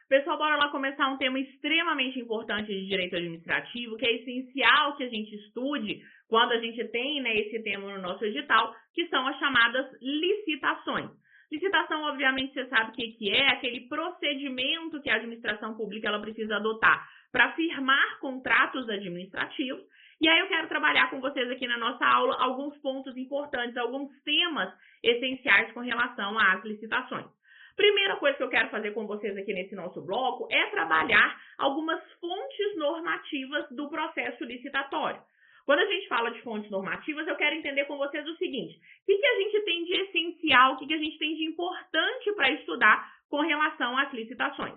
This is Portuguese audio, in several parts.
Pessoal, bora lá começar um tema extremamente importante de direito administrativo, que é essencial que a gente estude quando a gente tem, esse tema no nosso edital, que são as chamadas licitações. Licitação, obviamente, você sabe o que é aquele procedimento que a administração pública ela precisa adotar para firmar contratos administrativos. E aí eu quero trabalhar com vocês aqui na nossa aula alguns pontos importantes, alguns temas essenciais com relação às licitações. Primeira coisa que eu quero fazer com vocês aqui nesse nosso bloco é trabalhar algumas fontes normativas do processo licitatório. Quando a gente fala de fontes normativas, eu quero entender com vocês o seguinte: o que a gente tem de essencial, o que a gente tem de importante para estudar com relação às licitações.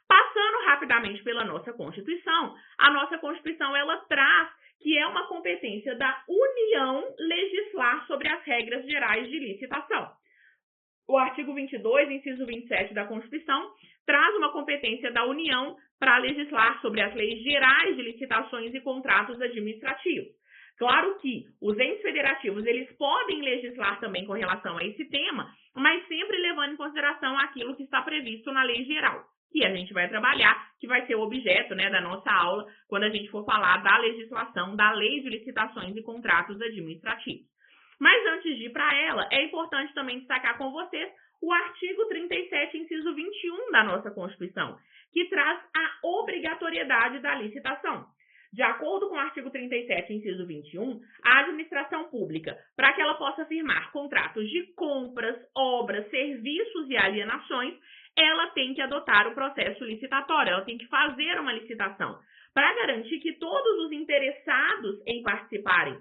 Passando rapidamente pela nossa Constituição, a nossa Constituição ela traz que é uma competência da União legislar sobre as regras gerais de licitação. O artigo 22, inciso 27 da Constituição, traz uma competência da União para legislar sobre as leis gerais de licitações e contratos administrativos. Claro que os entes federativos eles podem legislar também com relação a esse tema, mas sempre levando em consideração aquilo que está previsto na lei geral, que a gente vai trabalhar, que vai ser o objeto da nossa aula quando a gente for falar da legislação da Lei de Licitações e Contratos Administrativos. Mas antes de ir para ela, é importante também destacar com vocês o artigo 37, inciso 21 da nossa Constituição, que traz a obrigatoriedade da licitação. De acordo com o artigo 37, inciso 21, a administração pública, para que ela possa firmar contratos de compras, obras, serviços e alienações, ela tem que adotar o processo licitatório, ela tem que fazer uma licitação, para garantir que todos os interessados em participarem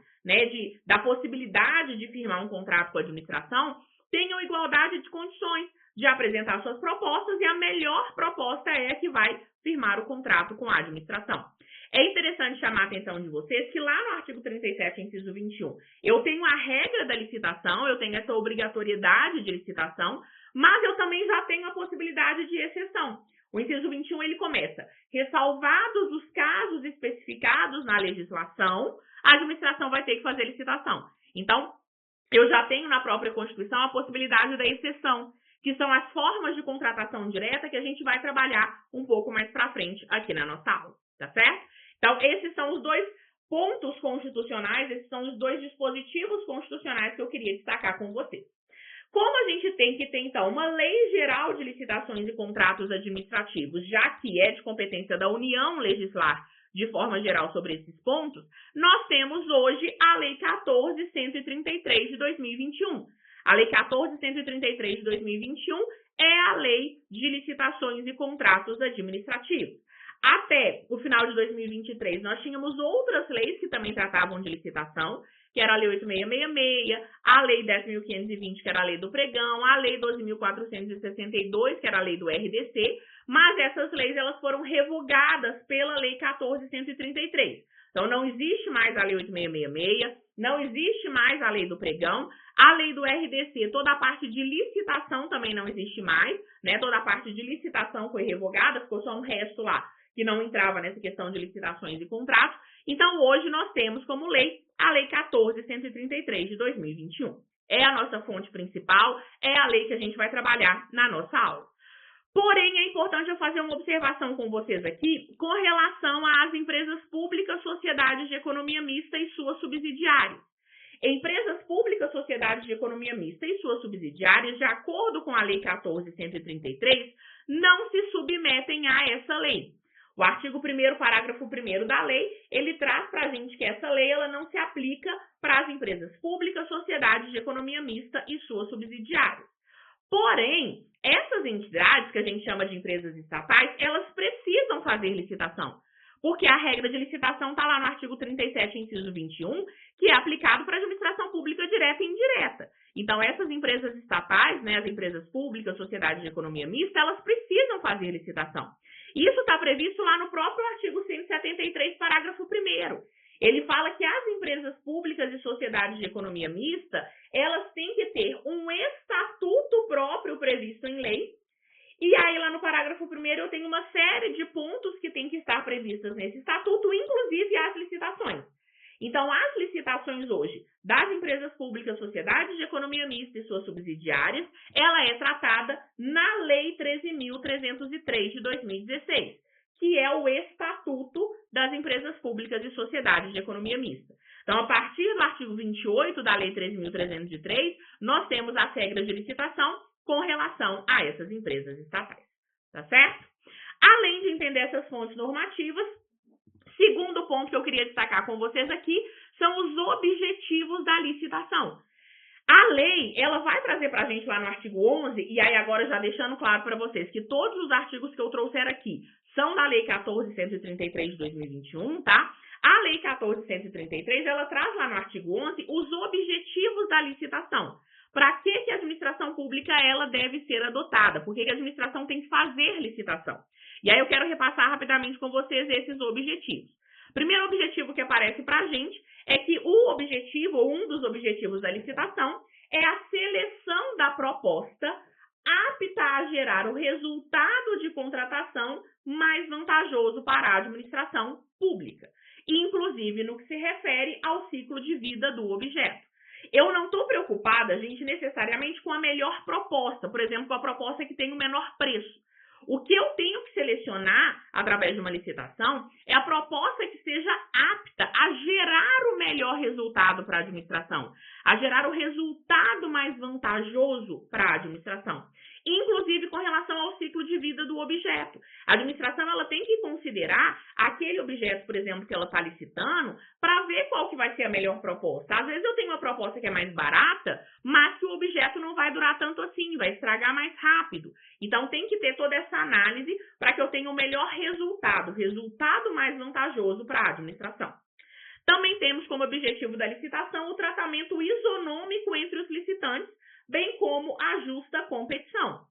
da possibilidade de firmar um contrato com a administração tenham igualdade de condições de apresentar suas propostas e a melhor proposta é a que vai firmar o contrato com a administração. É interessante chamar a atenção de vocês que lá no artigo 37, inciso 21, eu tenho a regra da licitação, eu tenho essa obrigatoriedade de licitação, mas eu também já tenho a possibilidade de exceção. O inciso 21, ele começa: ressalvados os casos especificados na legislação, a administração vai ter que fazer licitação. Então, eu já tenho na própria Constituição a possibilidade da exceção, que são as formas de contratação direta que a gente vai trabalhar um pouco mais para frente aqui na nossa aula, tá certo? Então, esses são os dois pontos constitucionais, esses são os dois dispositivos constitucionais que eu queria destacar com vocês. Como a gente tem que ter, então, uma lei geral de licitações e contratos administrativos, já que é de competência da União legislar de forma geral sobre esses pontos, nós temos hoje a Lei 14.133 de 2021. A Lei 14.133 de 2021 é a Lei de Licitações e Contratos Administrativos. Até o final de 2023, nós tínhamos outras leis que também tratavam de licitação, que era a Lei 8.666, a Lei 10.520, que era a Lei do Pregão, a Lei 12.462, que era a Lei do RDC, mas essas leis elas foram revogadas pela Lei 14.133. Então, não existe mais a Lei 8.666, não existe mais a Lei do Pregão, a Lei do RDC, toda a parte de licitação também não existe mais, toda a parte de licitação foi revogada, ficou só um resto lá que não entrava nessa questão de licitações e contratos. Então, hoje nós temos como lei a Lei 14.133 de 2021. É a nossa fonte principal, é a lei que a gente vai trabalhar na nossa aula. Porém, é importante eu fazer uma observação com vocês aqui com relação às empresas públicas, sociedades de economia mista e suas subsidiárias. Empresas públicas, sociedades de economia mista e suas subsidiárias, de acordo com a Lei 14.133, não se submetem a essa lei. O artigo 1º, parágrafo 1º da lei, ele traz para a gente que essa lei ela não se aplica para as empresas públicas, sociedades de economia mista e suas subsidiárias. Porém, essas entidades, que a gente chama de empresas estatais, elas precisam fazer licitação, porque a regra de licitação está lá no artigo 37, inciso 21, que é aplicado para a administração pública direta e indireta. Então, essas empresas estatais, as empresas públicas, sociedades de economia mista, elas precisam fazer licitação. Isso está previsto lá no próprio artigo 173, parágrafo 1º. Ele fala que as empresas públicas e sociedades de economia mista, elas têm que ter um estatuto próprio previsto em lei. E aí, lá no parágrafo 1º, eu tenho uma série de pontos que têm que estar previstos nesse estatuto, inclusive as licitações. Então, as licitações hoje das empresas públicas, sociedades de economia mista e suas subsidiárias, ela é tratada na Lei 13.303 de 2016, que é o Estatuto das Empresas Públicas e Sociedades de Economia Mista. Então, a partir do artigo 28 da Lei 13.303, nós temos as regras de licitação com relação a essas empresas estatais, tá certo? Além de entender essas fontes normativas, segundo ponto que eu queria destacar com vocês aqui são os objetivos da licitação. A lei, ela vai trazer para a gente lá no artigo 11, e aí agora já deixando claro para vocês que todos os artigos que eu trouxer aqui são da Lei 14.133 de 2021, tá? A Lei 14.133, ela traz lá no artigo 11 os objetivos da licitação. Para que a administração pública ela deve ser adotada? Por que a administração tem que fazer licitação? E aí eu quero repassar rapidamente com vocês esses objetivos. Primeiro objetivo que aparece para a gente é que o objetivo, ou um dos objetivos da licitação, é a seleção da proposta apta a gerar o resultado de contratação mais vantajoso para a administração pública, inclusive no que se refere ao ciclo de vida do objeto. Eu não estou preocupada, gente, necessariamente com a melhor proposta, por exemplo, com a proposta que tem o menor preço. O que eu tenho que selecionar através de uma licitação é a proposta que seja apta a gerar o melhor resultado para a administração, a gerar o resultado mais vantajoso para a administração, inclusive com relação ao ciclo de vida do objeto. A administração ela tem que considerar aquele objeto, por exemplo, que ela está licitando, para ver qual que vai ser a melhor proposta. Às vezes eu tenho uma proposta que é mais barata, mas que o objeto não vai durar tanto assim, vai estragar mais rápido. Então tem que ter toda essa análise para que eu tenha o melhor resultado mais vantajoso para a administração. Também temos como objetivo da licitação o tratamento isonômico entre os licitantes, bem como a justa competição.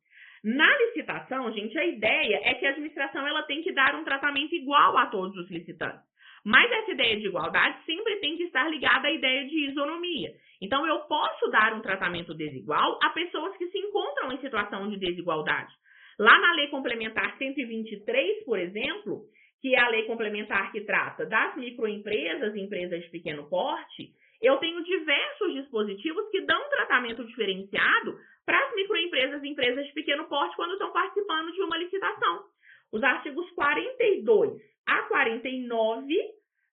Na licitação, gente, a ideia é que a administração ela tem que dar um tratamento igual a todos os licitantes. Mas essa ideia de igualdade sempre tem que estar ligada à ideia de isonomia. Então, eu posso dar um tratamento desigual a pessoas que se encontram em situação de desigualdade. Lá na Lei Complementar 123, por exemplo, que é a lei complementar que trata das microempresas e empresas de pequeno porte, eu tenho diversos dispositivos que dão um tratamento diferenciado para as microempresas e empresas de pequeno porte quando estão participando de uma licitação. Os artigos 42 a 49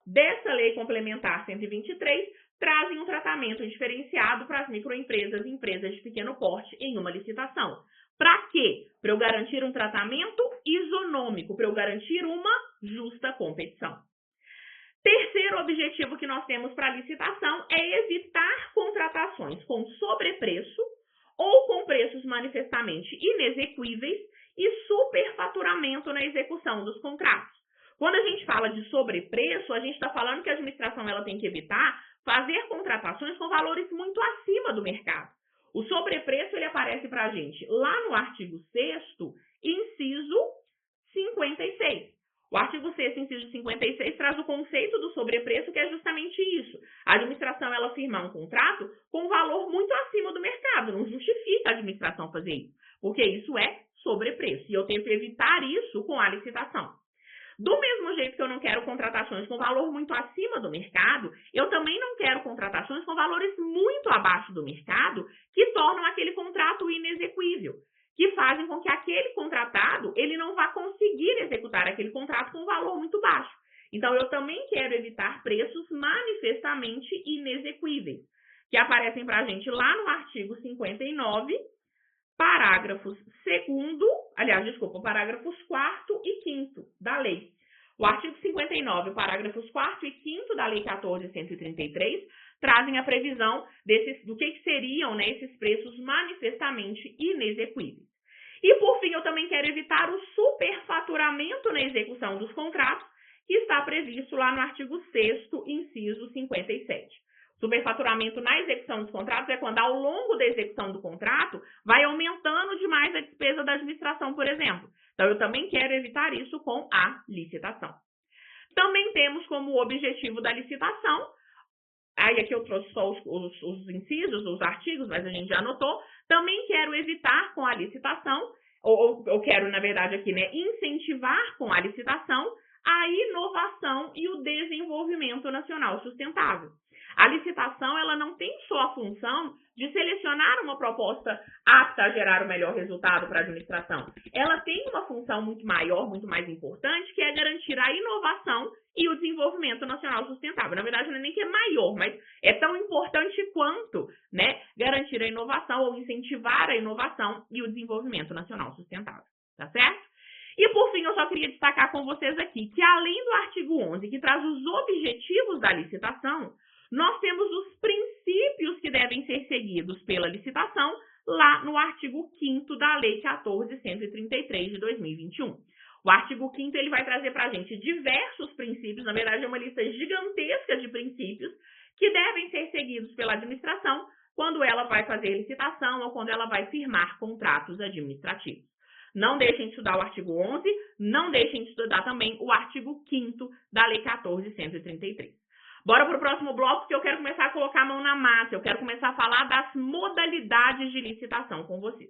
dessa Lei Complementar 123 trazem um tratamento diferenciado para as microempresas e empresas de pequeno porte em uma licitação. Para quê? Para eu garantir um tratamento isonômico, para eu garantir uma justa competição. Terceiro objetivo que nós temos para a licitação é evitar contratações com sobrepreço ou com preços manifestamente inexequíveis e superfaturamento na execução dos contratos. Quando a gente fala de sobrepreço, a gente está falando que a administração ela tem que evitar fazer contratações com valores muito acima do mercado. O sobrepreço ele aparece para a gente lá no artigo 6º, inciso 56. O artigo 6º, inciso 56, traz o conceito do sobrepreço, que é justamente isso. A administração, ela firma um contrato com um valor muito acima do mercado. Não justifica a administração fazer isso, porque isso é sobrepreço. E eu tenho que evitar isso com a licitação. Do mesmo jeito que eu não quero contratações com valor muito acima do mercado, eu também não quero contratações com valores muito abaixo do mercado, que tornam aquele contrato inexequível, que fazem com que aquele contratado ele não vá conseguir executar aquele contrato com um valor muito baixo. Então, eu também quero evitar preços manifestamente inexequíveis, que aparecem para a gente lá no artigo 59, parágrafos 4º e 5º da lei. O artigo 59, parágrafos 4º e 5º da lei 14.133 trazem a previsão do que seriam, né, esses preços manifestamente inexequíveis. E, por fim, eu também quero evitar o superfaturamento na execução dos contratos, que está previsto lá no artigo 6º, inciso 57. Superfaturamento na execução dos contratos é quando, ao longo da execução do contrato, vai aumentando demais a despesa da administração, por exemplo. Então, eu também quero evitar isso com a licitação. Também temos como objetivo da licitação, aí aqui eu trouxe só os incisos, os artigos, mas a gente já anotou, também quero evitar com a licitação, ou eu quero, na verdade, aqui, né, incentivar com a licitação a inovação e o desenvolvimento nacional sustentável. A licitação, ela não tem só a função de selecionar uma proposta apta a gerar o melhor resultado para a administração. Ela tem uma função muito maior, muito mais importante, que é garantir a inovação e o desenvolvimento nacional sustentável. Na verdade, não é nem que é maior, mas é tão importante quanto, né, garantir a inovação ou incentivar a inovação e o desenvolvimento nacional sustentável. Tá certo? E, por fim, eu só queria destacar com vocês aqui que, além do artigo 11, que traz os objetivos da licitação, nós temos os princípios que devem ser seguidos pela licitação lá no artigo 5º da Lei 14.133 de 2021. O artigo 5º ele vai trazer para a gente diversos princípios, na verdade é uma lista gigantesca de princípios que devem ser seguidos pela administração quando ela vai fazer licitação ou quando ela vai firmar contratos administrativos. Não deixem de estudar o artigo 11, não deixem de estudar também o artigo 5º da Lei 14.133. Bora para o próximo bloco, porque eu quero começar a colocar a mão na massa, eu quero começar a falar das modalidades de licitação com vocês.